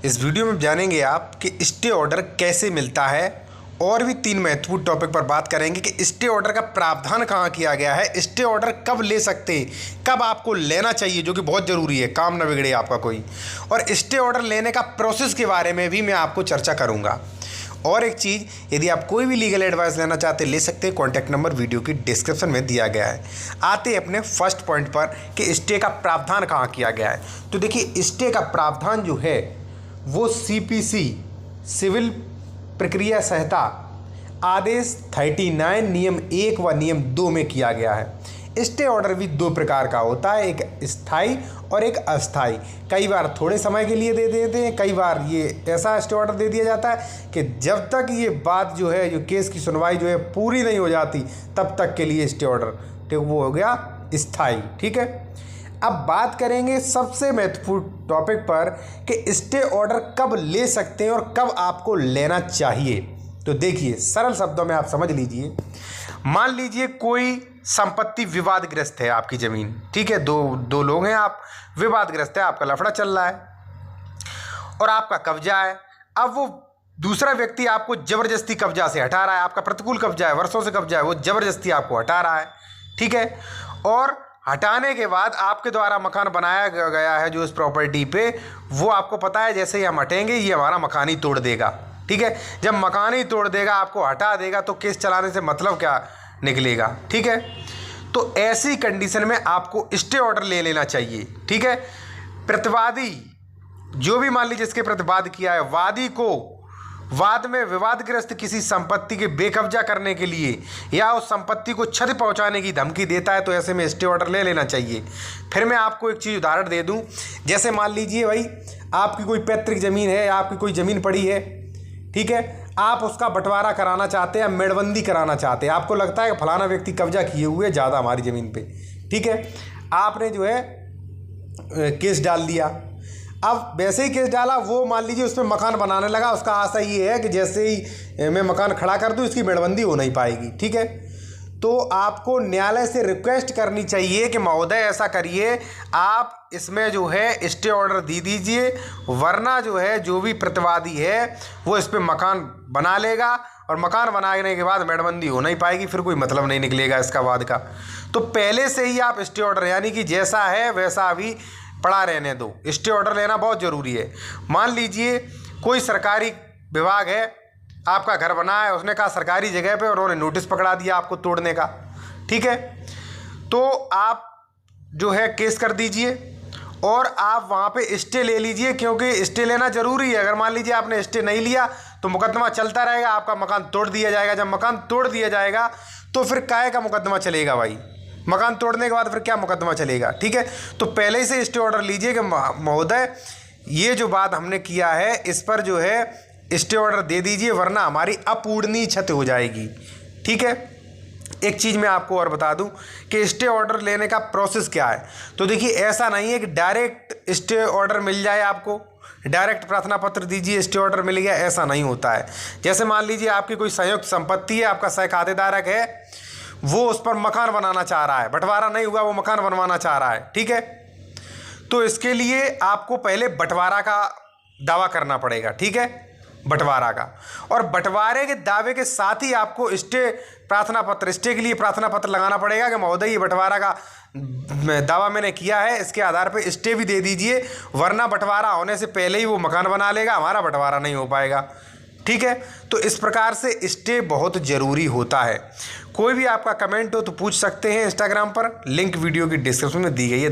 इस वीडियो में जानेंगे आप कि स्टे ऑर्डर कैसे मिलता है और भी 3 महत्वपूर्ण टॉपिक पर बात करेंगे कि स्टे ऑर्डर का प्रावधान कहाँ किया गया है, स्टे ऑर्डर कब ले सकते हैं, कब आपको लेना चाहिए जो कि बहुत ज़रूरी है, काम ना बिगड़े आपका कोई, और स्टे ऑर्डर लेने का प्रोसेस के बारे में भी मैं आपको चर्चा करूँगा। और एक चीज़, यदि आप कोई भी लीगल एडवाइस लेना चाहते ले सकते हैं, कॉन्टैक्ट नंबर वीडियो की डिस्क्रिप्शन में दिया गया है। आते हैं अपने फर्स्ट पॉइंट पर कि स्टे का प्रावधान कहाँ किया गया है। तो देखिए, स्टे का प्रावधान जो है वो CPC सिविल प्रक्रिया संहिता आदेश 39 नियम 1 व नियम 2 में किया गया है। स्टे ऑर्डर भी 2 प्रकार का होता है, एक स्थायी और एक अस्थायी। कई बार थोड़े समय के लिए दे देते हैं, कई बार ये ऐसा स्टे ऑर्डर दे दिया जाता है कि जब तक ये बात जो है, जो केस की सुनवाई जो है पूरी नहीं हो जाती, तब तक के लिए स्टे ऑर्डर, तो वो हो गया स्थायी। ठीक है, अब बात करेंगे सबसे महत्वपूर्ण टॉपिक पर कि स्टे ऑर्डर कब ले सकते हैं और कब आपको लेना चाहिए। तो देखिए, सरल शब्दों में आप समझ लीजिए, मान लीजिए कोई संपत्ति विवादग्रस्त है, आपकी ज़मीन, ठीक है, दो लोग हैं, आप विवादग्रस्त है, आपका लफड़ा चल रहा है और आपका कब्जा है। अब वो दूसरा व्यक्ति आपको ज़बरदस्ती कब्जा से हटा रहा है, आपका प्रतिकूल कब्जा है, वर्षों से कब्जा है, वो ज़बरदस्ती आपको हटा रहा है। ठीक है, और हटाने के बाद आपके द्वारा मकान बनाया गया है जो इस प्रॉपर्टी पे, वो आपको पता है जैसे ही हम हटेंगे ये हमारा मकान ही तोड़ देगा। ठीक है, जब मकान ही तोड़ देगा, आपको हटा देगा, तो केस चलाने से मतलब क्या निकलेगा। ठीक है, तो ऐसी कंडीशन में आपको स्टे ऑर्डर ले लेना चाहिए। ठीक है, प्रतिवादी जो भी, मान लीजिए इसके प्रतिवाद किया है, वादी को वाद में विवादग्रस्त किसी संपत्ति के बेकब्जा करने के लिए या उस संपत्ति को क्षति पहुंचाने की धमकी देता है, तो ऐसे में स्टे ऑर्डर ले लेना चाहिए। फिर मैं आपको एक चीज़ उदाहरण दे दूं, जैसे मान लीजिए भाई आपकी कोई पैतृक ज़मीन है, आपकी कोई ज़मीन पड़ी है, ठीक है, आप उसका बंटवारा कराना चाहते हैं, मेड़बंदी कराना चाहते हैं, आपको लगता है कि फलाना व्यक्ति कब्जा किए हुए ज़्यादा हमारी ज़मीन पे, ठीक है, आपने जो है केस डाल दिया। अब वैसे ही केस डाला, वो मान लीजिए उस पर मकान बनाने लगा, उसका आशा ये है कि जैसे ही मैं मकान खड़ा कर दूं इसकी मेड़बंदी हो नहीं पाएगी। ठीक है, तो आपको न्यायालय से रिक्वेस्ट करनी चाहिए कि महोदय ऐसा करिए, आप इसमें जो है स्टे ऑर्डर दे दीजिए, वरना जो है जो भी प्रतिवादी है वो इस पर मकान बना लेगा और मकान बनाने के बाद मेड़बंदी हो नहीं पाएगी, फिर कोई मतलब नहीं निकलेगा इसका वाद का। तो पहले से ही आप स्टे ऑर्डर, यानी कि जैसा है वैसा अभी पड़ा रहने दो, स्टे ऑर्डर लेना बहुत ज़रूरी है। मान लीजिए कोई सरकारी विभाग है, आपका घर बना है, उसने कहा सरकारी जगह पे, और उन्होंने नोटिस पकड़ा दिया आपको तोड़ने का। ठीक है, तो आप जो है केस कर दीजिए और आप वहाँ पे स्टे ले लीजिए, क्योंकि स्टे लेना ज़रूरी है। अगर मान लीजिए आपने स्टे नहीं लिया तो मुकदमा चलता रहेगा, आपका मकान तोड़ दिया जाएगा। जब मकान तोड़ दिया जाएगा तो फिर काहे का मुकदमा चलेगा भाई, मकान तोड़ने के बाद फिर क्या मुकदमा चलेगा। ठीक है, तो पहले से स्टे ऑर्डर लीजिए कि महोदय ये जो बात हमने किया है इस पर जो है स्टे ऑर्डर दे दीजिए, वरना हमारी अपूरणीय क्षति हो जाएगी। ठीक है, एक चीज़ मैं आपको और बता दूं कि स्टे ऑर्डर लेने का प्रोसेस क्या है। तो देखिए, ऐसा नहीं है कि डायरेक्ट स्टे ऑर्डर मिल जाए, आपको डायरेक्ट प्रार्थना पत्र दीजिए स्टे ऑर्डर मिल गया, ऐसा नहीं होता है। जैसे मान लीजिए आपकी कोई संयुक्त संपत्ति है, आपका सहखातेदारक है, वो उस पर मकान बनाना चाह रहा है, बंटवारा नहीं हुआ, वो मकान बनवाना चाह रहा है। ठीक है, तो इसके लिए आपको पहले बंटवारा का दावा करना पड़ेगा। ठीक है, बंटवारा का, और बंटवारे के दावे के साथ ही आपको स्टे प्रार्थना पत्र, स्टे के लिए प्रार्थना पत्र लगाना पड़ेगा कि महोदय ये बंटवारा का दावा मैंने किया है, इसके आधार पर स्टे भी दे दीजिए, वरना बंटवारा होने से पहले ही वो मकान बना लेगा, हमारा बंटवारा नहीं हो पाएगा। ठीक है, तो इस प्रकार से स्टे बहुत ज़रूरी होता है। कोई भी आपका कमेंट हो तो पूछ सकते हैं इंस्टाग्राम पर, लिंक वीडियो की डिस्क्रिप्शन में दी गई है।